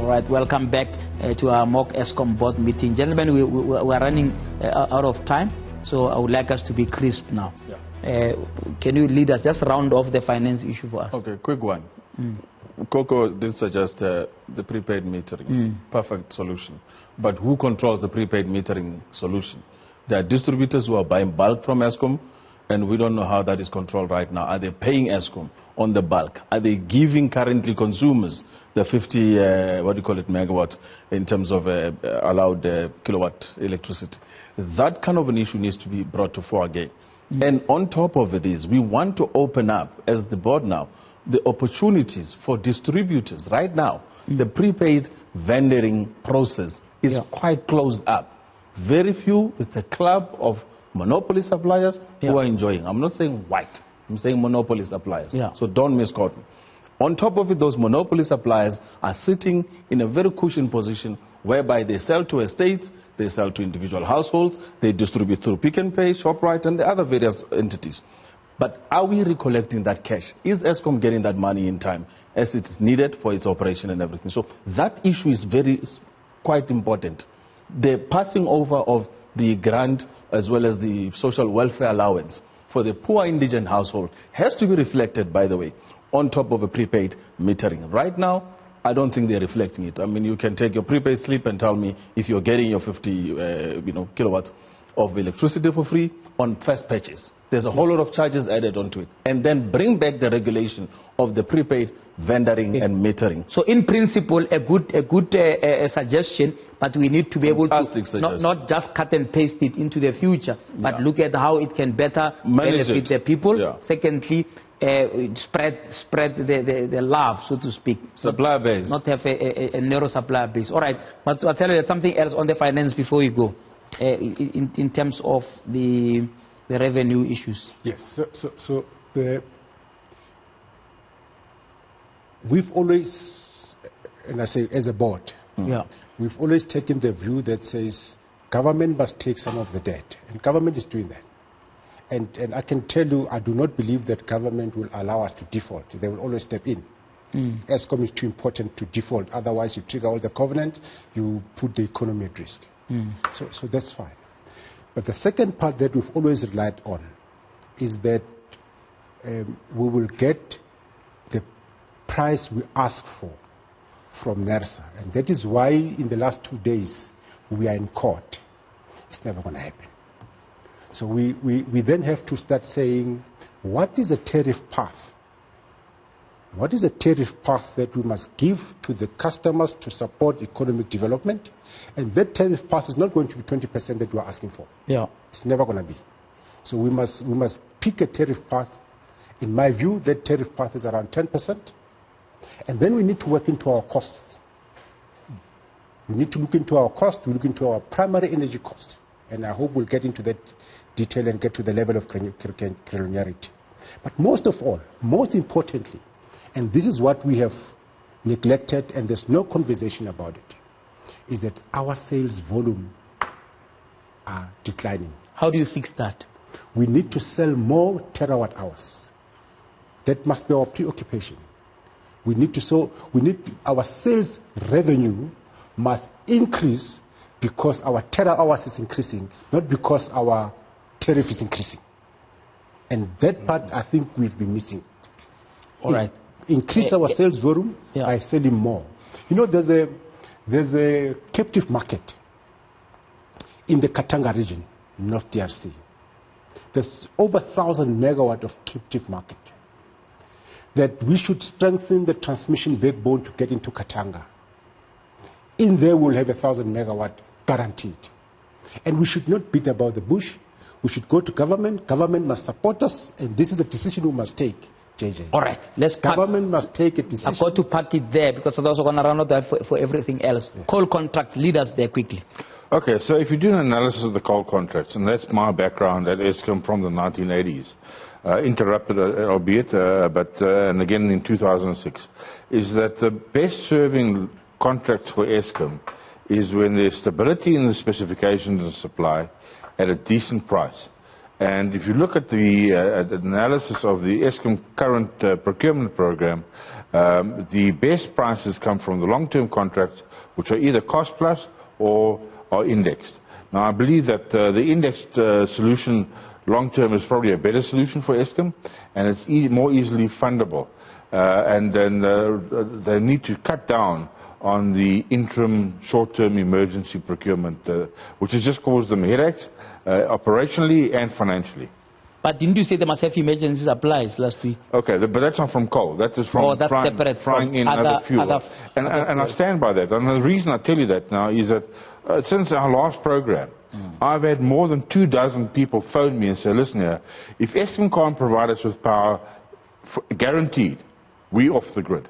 All right, welcome back to our mock Eskom board meeting. Gentlemen, we are running out of time, so I would like us to be crisp now. Yeah. Can you lead us, just round off the finance issue for us? Okay, quick one. Koko did suggest the prepaid metering, perfect solution. But who controls the prepaid metering solution? There are distributors who are buying bulk from Eskom, and we don't know how that is controlled right now. Are they paying Eskom on the bulk? Are they giving currently consumers the 50, megawatts in terms of allowed kilowatt electricity? That kind of an issue needs to be brought to fore again. And on top of it is, we want to open up, as the board now, the opportunities for distributors. Right now, the prepaid vendoring process is quite closed up. Very few, it's a club of monopoly suppliers who are enjoying. I'm not saying white, I'm saying monopoly suppliers. So don't misquote me. On top of it, those monopoly suppliers are sitting in a very cushioned position whereby they sell to estates, they sell to individual households, they distribute through Pick and Pay, ShopRite, and the other various entities. But are we recollecting that cash? Is Eskom getting that money in time as it is needed for its operation and everything? So that issue is quite important. The passing over of the grant as well as the social welfare allowance for the poor indigent household has to be reflected, by the way, on top of a prepaid metering. Right now, I don't think they're reflecting it. I mean, you can take your prepaid slip and tell me if you're getting your 50 kilowatts of electricity for free on first purchase. There's a whole lot of charges added onto it. And then bring back the regulation of the prepaid vendoring and metering. So in principle, a good suggestion, but we need to be able to not just cut and paste it into the future, but look at how it can better benefit the people. Secondly, spread the love, so to speak. Supply base. Not have a narrow supply base. All right, but I'll tell you something else on the finance before we go, in terms of the revenue issues. Yes, so we've always, and I say as a board, we've always taken the view that says government must take some of the debt, and government is doing that. And I can tell you, I do not believe that government will allow us to default. They will always step in. Eskom is too important to default. Otherwise, you trigger all the covenant, you put the economy at risk. So that's fine. But the second part that we've always relied on is that we will get the price we ask for from NERSA. And that is why in the last 2 days we are in court. It's never going to happen. So we then have to start saying, what is a tariff path? What is a tariff path that we must give to the customers to support economic development? And that tariff path is not going to be 20% that we are asking for. It's never going to be. So we must pick a tariff path. In my view, that tariff path is around 10%. And then we need to work into our costs. We need to look into our costs, we look into our primary energy costs. And I hope we'll get into that detail and get to the level of granularity. But most of all, most importantly, and this is what we have neglected and there's no conversation about it, is that our sales volume are declining. How do you fix that? We need to sell more terawatt hours. That must be our preoccupation. Our sales revenue must increase because our terawatt hours is increasing, not because our tariff is increasing. And that part, I think we've been missing. All right. Increase our sales volume by selling more. You know, there's a captive market in the Katanga region, North DRC. There's over 1,000 megawatt of captive market. That we should strengthen the transmission backbone to get into Katanga. In there we'll have 1,000 megawatt guaranteed. And we should not beat about the bush. We should go to government. Government must support us, and this is a decision we must take. JJ. All right, government must take a decision. I've got to park it there because I'm also going to run out of for everything else. Coal contracts, lead us there quickly. Okay, so if you do an analysis of the coal contracts, and that's my background at Eskom from the 1980s, interrupted albeit, and again in 2006, is that the best serving contracts for Eskom is when there's stability in the specifications and supply at a decent price. And if you look at the analysis of the Eskom current procurement program, the best prices come from the long-term contracts, which are either cost-plus or are indexed. Now, I believe that the indexed solution long-term is probably a better solution for Eskom, and it's more easily fundable. And then they need to cut down on the interim short-term emergency procurement, which has just caused them headaches, operationally and financially. But didn't you say they must have emergency supplies last week? Okay, but that's not from coal. That is from frying in other fuel. And I stand by that. And the reason I tell you that now is that since our last program, I've had more than 24 people phone me and say, listen here, if Eskom can't provide us with power, guaranteed, we off the grid.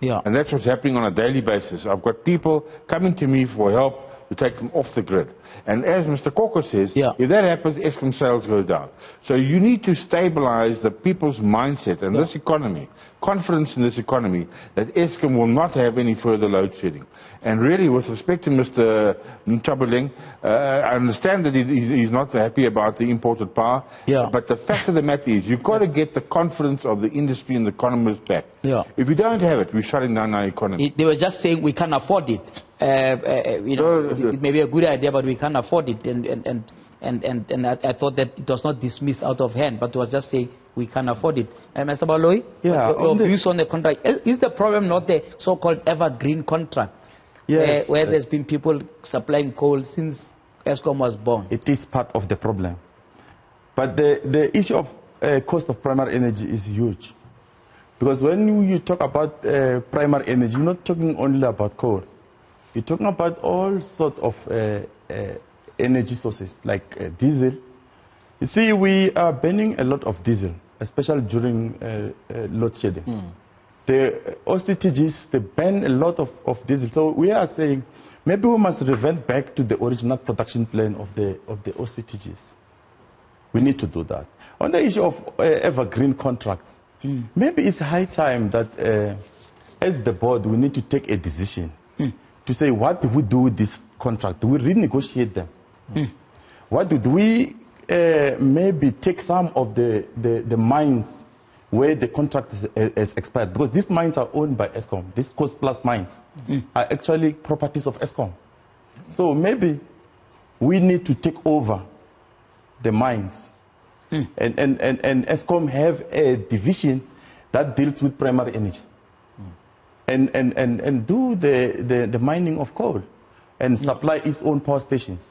Yeah. And that's what's happening on a daily basis. I've got people coming to me for help to take them off the grid. And as Mr. Koko says, if that happens, Eskom sales go down. So you need to stabilize the people's mindset and this economy, confidence in this economy, that Eskom will not have any further load shedding. And really, with respect to Mr. Nchabeleng, I understand that he's not happy about the imported power, but the fact of the matter is, you've got to get the confidence of the industry and the economists back. If you don't have it, we're shutting down our economy. They were just saying we can't afford it. It may be a good idea, but we can't afford it. And I thought that it was not dismissed out of hand, but it was just saying we can't afford it. Mr. Baloyi, your views on the contract. Is the problem not the so-called evergreen contracts, where there's been people supplying coal since Eskom was born? It is part of the problem. But the issue of cost of primary energy is huge. Because when you talk about primary energy, you're not talking only about coal. You're talking about all sorts of energy sources, like diesel. You see, we are burning a lot of diesel, especially during load shedding. The OCTGs, they burn a lot of diesel. So we are saying, maybe we must revert back to the original production plan of the OCTGs. We need to do that. On the issue of evergreen contracts, maybe it's high time that as the board, we need to take a decision to say, what do we do with this contract? Do we renegotiate them? What do we maybe take some of the mines where the contract is expired? Because these mines are owned by Eskom. These cost-plus mines are actually properties of Eskom. So maybe we need to take over the mines. And Eskom have a division that deals with primary energy. And do the mining of coal and supply its own power stations.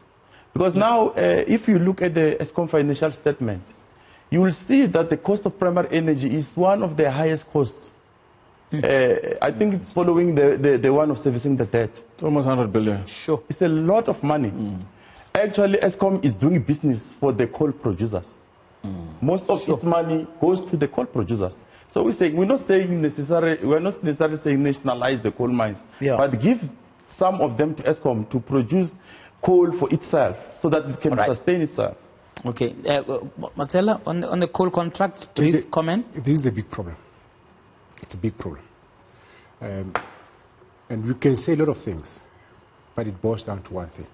Because now, if you look at the Eskom financial statement, you will see that the cost of primary energy is one of the highest costs. I think it's following the one of servicing the debt. It's almost 100 billion. Sure. It's a lot of money. Actually, Eskom is doing business for the coal producers. Most of its money goes to the coal producers. So we're not necessarily saying nationalize the coal mines, but give some of them to Eskom to produce coal for itself, so that it can sustain itself. Okay, Matshela, on the coal contracts, brief comment. This is the big problem. It's a big problem, and you can say a lot of things, but it boils down to one thing.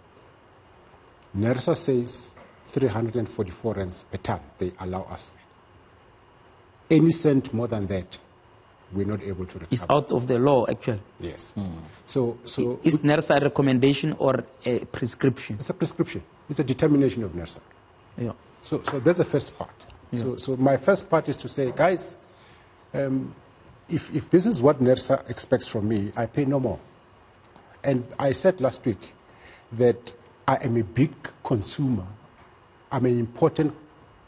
NERSA says 344 rands per ton they allow us. Any cent more than that, we're not able to recover. It's out of the law, actually. Yes. So is NERSA a recommendation or a prescription? It's a prescription. It's a determination of NERSA. So that's the first part. So my first part is to say, guys, if this is what NERSA expects from me, I pay no more. And I said last week that I am a big consumer. I'm an important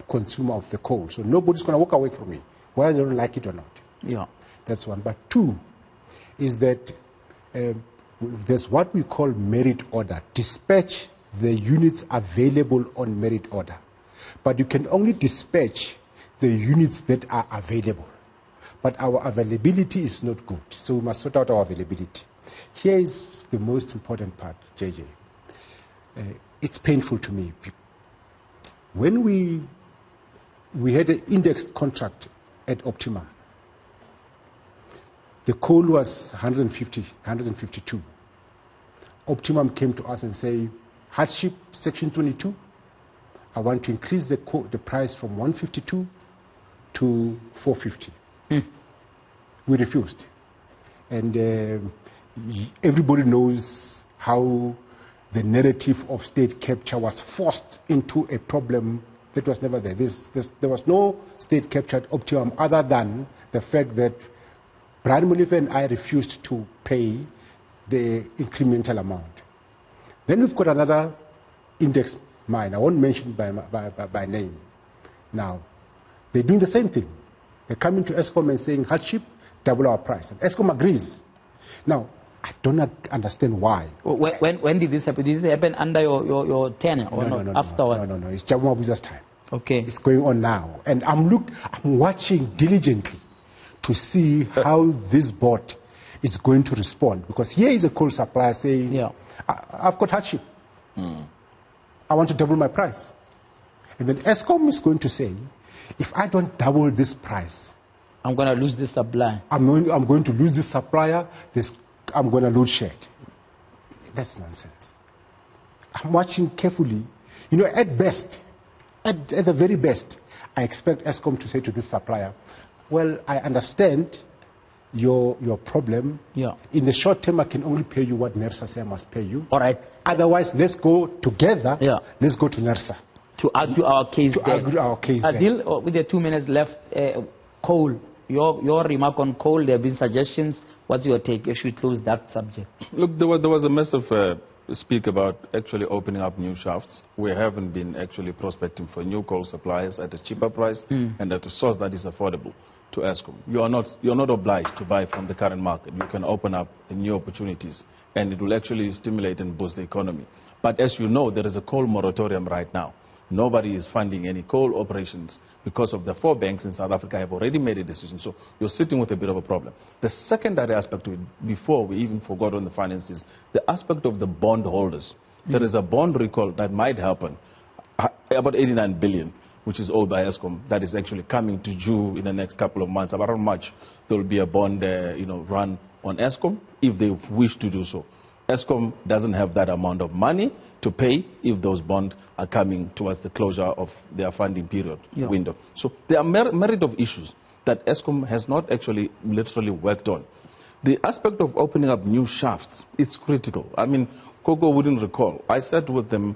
consumer of the coal. So nobody's going to walk away from me, whether they don't like it or not. That's one. But two is that there's what we call merit order. Dispatch the units available on merit order. But you can only dispatch the units that are available. But our availability is not good. So we must sort out our availability. Here is the most important part, JJ. It's painful to me. When we had an indexed contract at Optimum, the coal was 150, 152. Optimum came to us and said, hardship, section 22, I want to increase the price from 152 to 450. We refused. And everybody knows how the narrative of state capture was forced into a problem that was never there. There was no state capture at Optimum other than the fact that Brian Molefe and I refused to pay the incremental amount. Then we've got another index mine. I won't mention by name. Now, they're doing the same thing. They're coming to Eskom and saying hardship, double our price. And Eskom agrees. Now, I don't understand why. When did this happen? Did this happen under your tenure or not? Afterwards? No. It's Jabu Mabuza's time. Okay. It's going on now. And I'm watching diligently to see how this board is going to respond. Because here is a coal supplier saying, I've got hardship. I want to double my price. And then Eskom is going to say, if I don't double this price, I'm going to lose this supply. I'm going to lose this supplier. I'm going to load shed. That's nonsense. I'm watching carefully. You know, at best, at the very best, I expect Eskom to say to this supplier, well, I understand your problem. Yeah. In the short term, I can only pay you what NERSA says I must pay you. All right. Otherwise, let's go together. Yeah. Let's go to NERSA. To argue our case there. Argue our case Adil, with the 2 minutes left, coal. Your remark on coal, there have been suggestions. What's your take if we close that subject? Look, there was a massive speak about actually opening up new shafts. We haven't been actually prospecting for new coal suppliers at a cheaper price and at a source that is affordable to Eskom. You're not obliged to buy from the current market. You can open up new opportunities, and it will actually stimulate and boost the economy. But as you know, there is a coal moratorium right now. Nobody is funding any coal operations because of the 4 banks in South Africa have already made a decision. So you're sitting with a bit of a problem. The secondary aspect to it, before we even forgot on the finances, the aspect of the bond holders. There is a bond recall that might happen, about 89 billion, which is owed by Eskom, that is actually coming to due in the next couple of months. About March, there will be a bond run on Eskom if they wish to do so. Eskom doesn't have that amount of money to pay if those bonds are coming towards the closure of their funding period window. So there are merit of issues that Eskom has not actually literally worked on. The aspect of opening up new shafts is critical. I mean, Koko wouldn't recall. I sat with them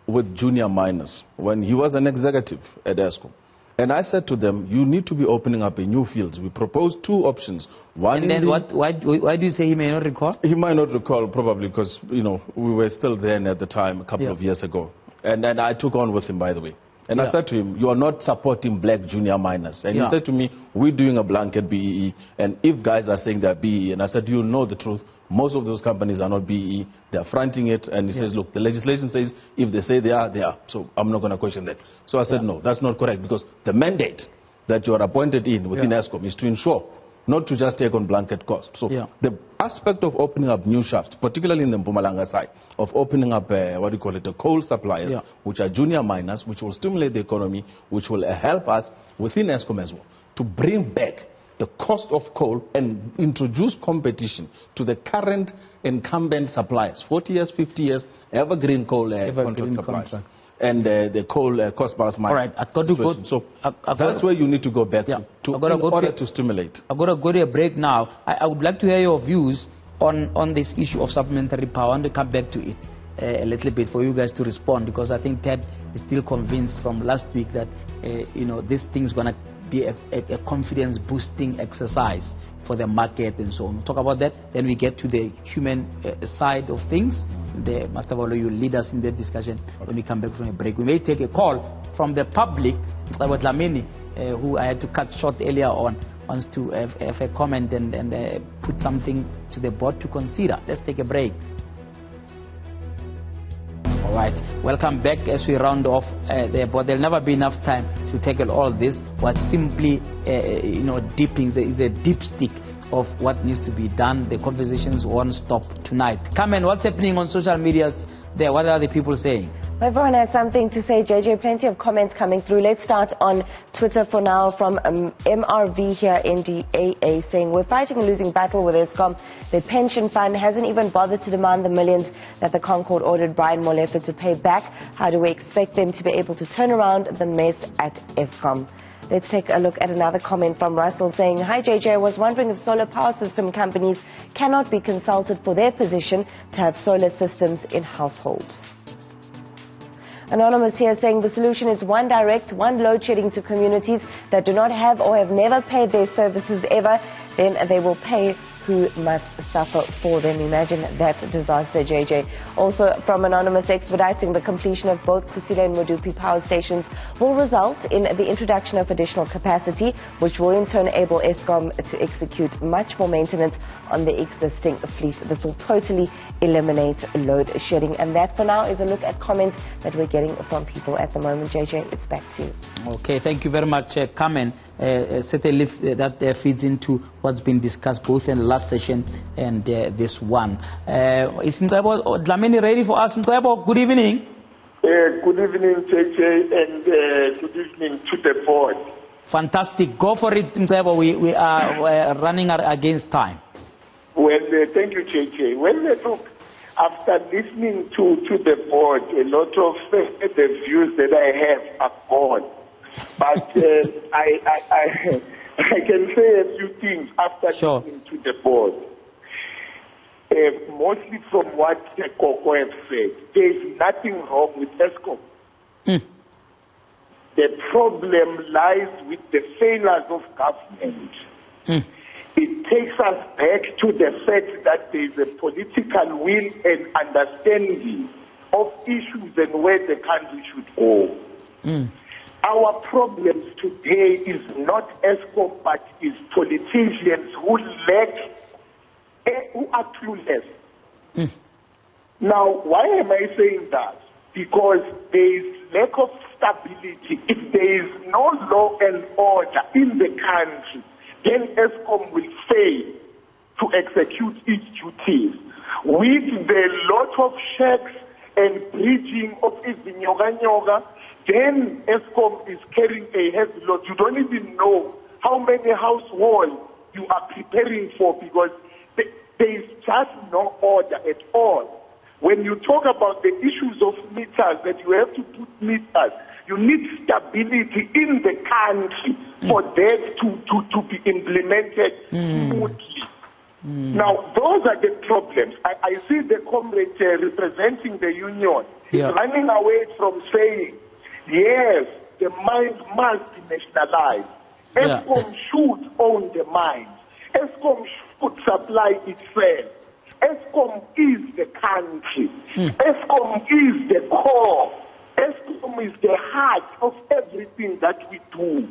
with junior miners when he was an executive at Eskom. And I said to them, you need to be opening up a new fields. We proposed 2 options. One and then why do you say he may not recall? He might not recall probably because, we were still there at the time a couple of years ago. And I took on with him, by the way. And I said to him, you are not supporting black junior miners. And he said to me, we're doing a blanket BEE. And if guys are saying they're BEE, and I said, you know the truth. Most of those companies are not BEE. They're fronting it. And he says, look, the legislation says if they say they are, they are. So I'm not going to question that. So I said, no, that's not correct. Because the mandate that you are appointed in within Eskom is to ensure, not to just take on blanket costs. So the aspect of opening up new shafts, particularly in the Mpumalanga side, of opening up, the coal suppliers, which are junior miners, which will stimulate the economy, which will help us within Eskom as well, to bring back the cost of coal and introduce competition to the current incumbent suppliers, 40 years, 50 years, evergreen coal contract suppliers. And the coal cost-plus mine. All right, I've got to go. So that's where you need to go back to in order to stimulate. I've got to go to a break now. I would like to hear your views on this issue of supplementary power. I want to come back to it a little bit for you guys to respond, because I think Ted is still convinced from last week that this thing's going to be a confidence-boosting exercise for the market and so on. We'll talk about that. Then we get to the human side of things. The Master Baloyi, you lead us in that discussion when we come back from a break. We may take a call from the public. Who I had to cut short earlier on, wants to have a comment and put something to the board to consider. Let's take a break. All right, welcome back as we round off the board. There'll never be enough time to tackle all this. What's simply, dipping is a dipstick of what needs to be done. The conversations won't stop tonight. Carmen, what's happening on social media there? What are the people saying? Well, everyone has something to say, JJ. Plenty of comments coming through. Let's start on Twitter for now from MRV here, NDAA, saying, we're fighting a losing battle with Eskom. The pension fund hasn't even bothered to demand the millions that the Concord ordered Brian Molefe to pay back. How do we expect them to be able to turn around the mess at Eskom? Let's take a look at another comment from Russell saying, "Hi JJ, I was wondering if solar power system companies cannot be consulted for their position to have solar systems in households." Anonymous here saying the solution is one direct, one load shedding to communities that do not have or have never paid their services ever. Then they will pay who must suffer for them. Imagine that disaster, JJ. Also from Anonymous, expediting the completion of both Kusile and Modupi power stations will result in the introduction of additional capacity, which will in turn enable Eskom to execute much more maintenance on the existing fleet. This will totally eliminate load shedding. And that for now is a look at comments that we're getting from people at the moment. JJ, it's back to you. Okay, thank you very much, Carmen. Certainly that feeds into what's been discussed both in the last session and this one. Is Nchabeleng Dlamini ready for us? Nchabeleng, good evening. Good evening, JJ, and good evening to the board. Fantastic. Go for it, Nchabeleng. We are running against time. Well, thank you, JJ. Well, look, after listening to the board, a lot of the views that I have are gone. But I can say a few things after listening to the board. Mostly from what Koko has said. There is nothing wrong with Eskom. The problem lies with the failures of government. It takes us back to the fact that there is a political will and understanding of issues and where the country should go. Our problems today is not Eskom, but is politicians who who are clueless. Now, why am I saying that? Because there is lack of stability. If there is no law and order in the country, then Eskom will fail to execute its duties. With the lot of checks and breaching of Izinyoga, then Eskom is carrying a heavy load. You don't even know how many households you are preparing for because there is just no order at all. When you talk about the issues of meters, that you have to put meters, you need stability in the country for that to be implemented smoothly. Now, those are the problems. I see the comrade representing the union. He's running away from saying, yes, the mines must be nationalized. Eskom should own the mines. Eskom should supply itself. Eskom is the country. Eskom is the core. Eskom is the heart of everything that we do.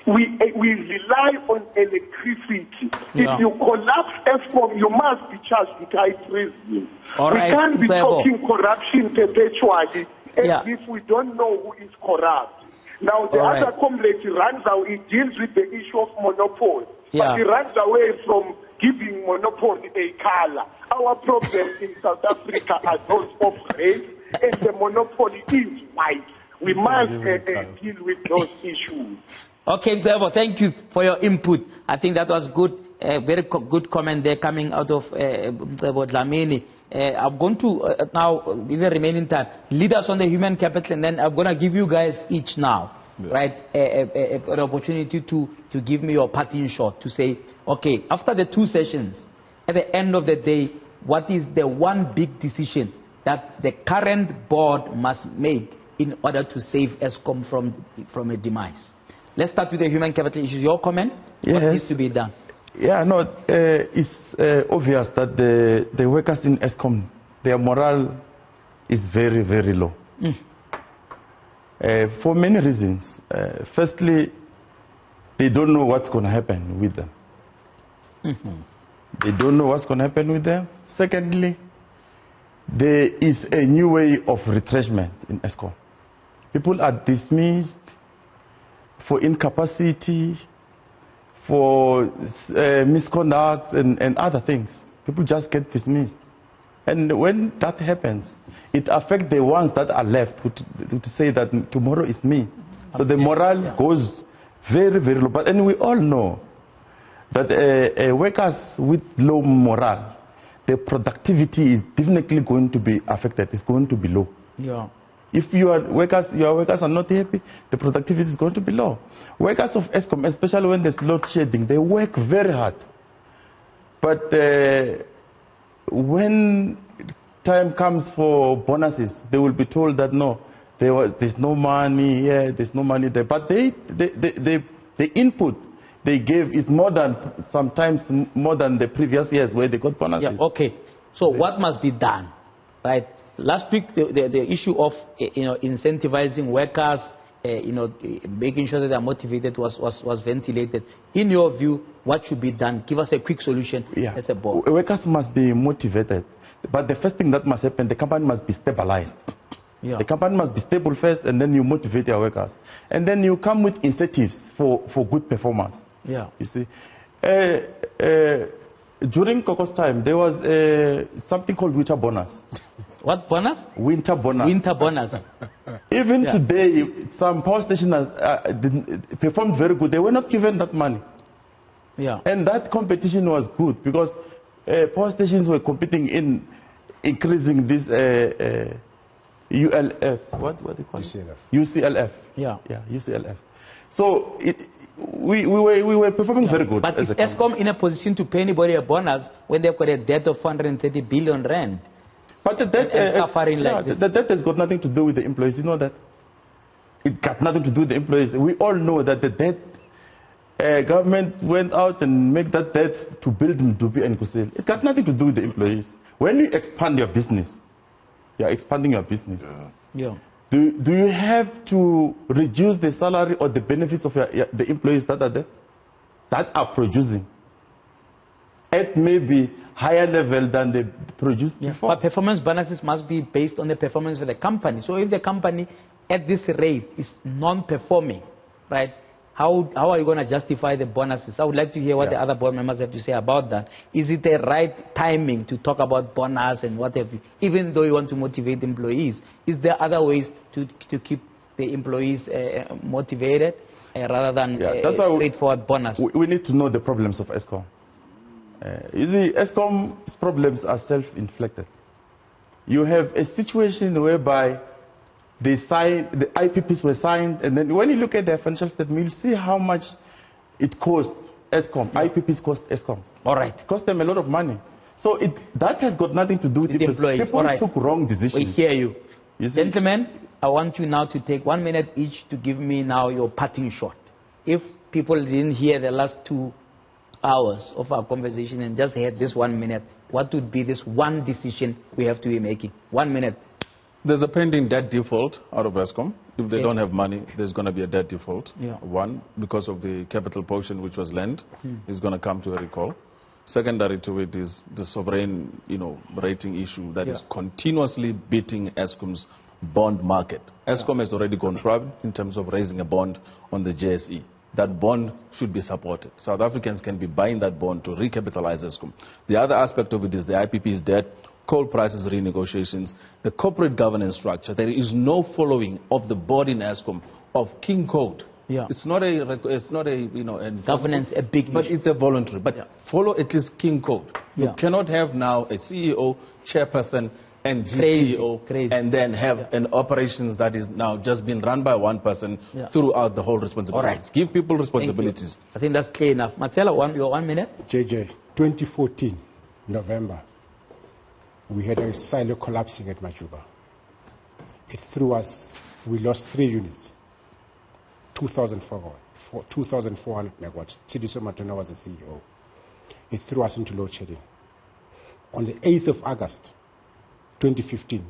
We rely on electricity. If you collapse Eskom, you must be charged with high treason. We can't be talking corruption perpetually as if we don't know who is corrupt. Now the other comrade runs out, he deals with the issue of monopoly. But he runs away from giving monopoly a color. Our problems in South Africa are those of race, and the monopoly is white. We must deal with those issues. Okay, Nchabeleng, thank you for your input. I think that was good, very good comment there coming out of Nchabeleng Dlamini. I'm going to now, in the remaining time, lead us on the human capital, and then I'm going to give you guys each now, right, an opportunity to give me your parting shot, to say, okay, after the 2 sessions, at the end of the day, what is the one big decision that the current board must make in order to save Eskom from a demise? Let's start with the human capital issues. Your comment? Yes. What needs to be done? Yeah, no, it's obvious that the workers in Eskom, their morale is very, very low. For many reasons. Firstly, they don't know what's going to happen with them. They don't know what's going to happen with them. Secondly, there is a new way of retrenchment in Eskom. People are dismissed for incapacity, for misconduct and other things. People just get dismissed. And when that happens, it affects the ones that are left to say that tomorrow is me. So the morale goes very, very low. And we all know that workers with low morale, the productivity is definitely going to be affected. It's going to be low. Yeah. If your workers are not happy, the productivity is going to be low. Workers of Eskom, especially when there's load shedding, they work very hard. But when time comes for bonuses, they will be told that no, there's no money here, there's no money there. But the input they gave is sometimes more than the previous years where they got bonuses. Yeah, okay. So what must be done, right? Last week, the issue of incentivizing workers, making sure that they are motivated was ventilated. In your view, what should be done? Give us a quick solution as a board. Workers must be motivated, but the first thing that must happen, the company must be stabilized. Yeah. The company must be stable first, and then you motivate your workers, and then you come with incentives for good performance. Yeah, you see. During Koko's time, there was something called winter bonus. What bonus? Winter bonus. Winter bonus. Even today, some power stations performed very good. They were not given that money. Yeah. And that competition was good because power stations were competing in increasing this ULF. What do you call it? UCLF. Yeah. Yeah, UCLF. So we were performing very good. But is Eskom in a position to pay anybody a bonus when they've got a debt of 430 billion rand? But the debt, the debt has got nothing to do with the employees. You know that? It got nothing to do with the employees. We all know that the debt, government went out and made that debt to build Ndubi and Kusel. It got nothing to do with the employees. When you expand your business, you are expanding your business. Yeah. Do you have to reduce the salary or the benefits of the employees that are there, that are producing at maybe higher level than they produced before? But performance bonuses must be based on the performance of the company. So if the company at this rate is non-performing, right, how are you going to justify the bonuses? I would like to hear what the other board members have to say about that. Is it the right timing to talk about bonus and what have you, even though you want to motivate employees? Is there other ways to keep the employees motivated rather than straightforward bonus? We need to know the problems of Eskom. You see, Eskom's problems are self-inflicted. You have a situation whereby the IPPs were signed, and then when you look at their financial statement, you'll see how much it cost Eskom. IPPs cost Eskom. All right. It cost them a lot of money. So that has got nothing to do with the employees. People took wrong decisions. We hear you. Gentlemen, I want you now to take 1 minute each to give me now your parting shot. If people didn't hear the last 2 hours of our conversation and just heard this 1 minute, what would be this one decision we have to be making? 1 minute. There's a pending debt default out of Eskom. If they don't have money, there's going to be a debt default. One, because of the capital portion which was lent, is going to come to a recall. Secondary to it is the sovereign, rating issue that is continuously beating Eskom's bond market. Eskom has already gone private in terms of raising a bond on the JSE. That bond should be supported. South Africans can be buying that bond to recapitalize Eskom. The other aspect of it is the IPP's debt, coal prices renegotiations, the corporate governance structure. There is no following of the board in Eskom of King Code. It's not a governance a big issue, but it's a voluntary. But follow at least King Code. You cannot have now a CEO, chairperson, and GCEO, and then have an operations that is now just being run by one person throughout the whole responsibilities. All right. Give people responsibilities. I think that's clear enough. Matshela, your 1 minute. JJ, 2014, November, we had a silo collapsing at Majuba. It threw us, we lost 3 units, 2,400 megawatts. Sidiso Matona was the CEO. It threw us into load shedding. On the 8th of August, 2015,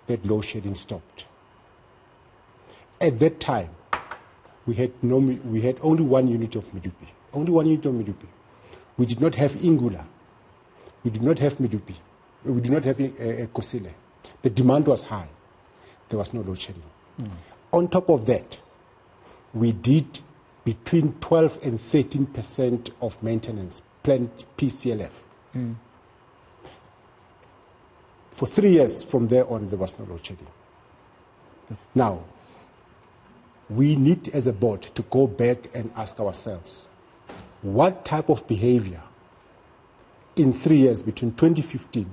that load shedding stopped. At that time, we had only 1 unit of Medupi. Only 1 unit of Medupi. We did not have Ingula. We did not have Medupi. We did not have Kosile. The demand was high. There was no load shedding. On top of that, we did between 12 and 13% of maintenance, planned PCLF. For 3 years from there on, there was no load shedding. Now, we need as a board to go back and ask ourselves, what type of behavior in 3 years, between 2015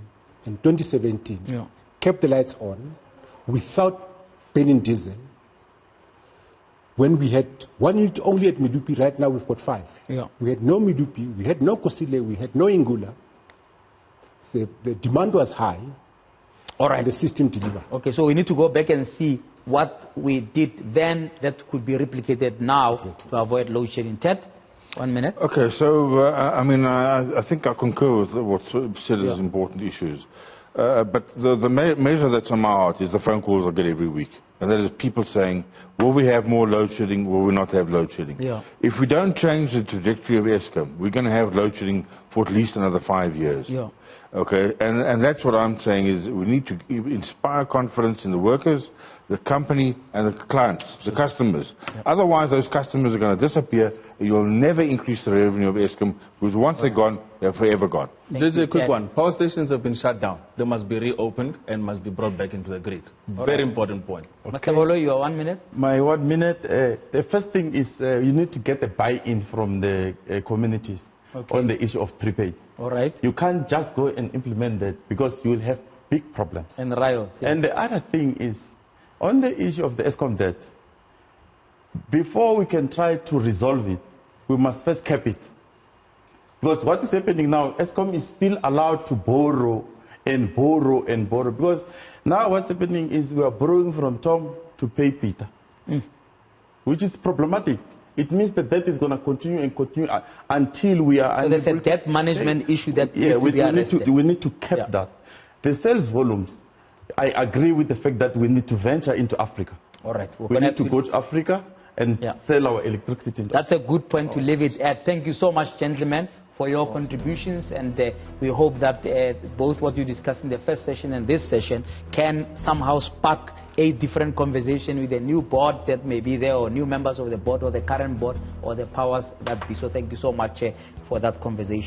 and 2017, kept the lights on without burning diesel. When we had 1 unit only at Medupi, right now we've got 5. We had no Medupi, we had no Kosile, we had no Ingula. The demand was high. All right. And the system delivered. Okay, so we need to go back and see what we did then that could be replicated now to avoid load shedding. Ted, 1 minute. Okay, so I think I concur with what said as important issues. But the measure that's on my heart is the phone calls I get every week. And that is people saying, will we have more load shedding, will we not have load shedding? If we don't change the trajectory of Eskom, we're going to have load shedding for at least another 5 years. Okay, and that's what I'm saying is we need to inspire confidence in the workers, the company, and the clients, the customers. Otherwise, those customers are going to disappear, and you'll never increase the revenue of Eskom, because once they're gone, they're forever gone. Just a quick one. Power stations have been shut down. They must be reopened and must be brought back into the grid. Very important point. Okay. Mr. Baloyi, your 1 minute. My 1 minute. The first thing is you need to get a buy-in from the communities on the issue of prepaid. All right. You can't just go and implement that because you will have big problems. And riots. And the other thing is, on the issue of the Eskom debt, before we can try to resolve it, we must first cap it. Because what is happening now, Eskom is still allowed to borrow and borrow and borrow. Because now what's happening is we are borrowing from Tom to pay Peter, which is problematic. It means that debt is going to continue and continue until we are... So there's a debt management issue that needs to be arrested. We need to cap that. The sales volumes, I agree with the fact that we need to venture into Africa. All right. We need to go to Africa and sell our electricity into That's a good point to leave it at. Thank you so much, gentlemen, for your contributions, and we hope that both what you discussed in the first session and this session can somehow spark a different conversation with a new board that may be there, or new members of the board, or the current board, or the powers that be. So thank you so much for that conversation.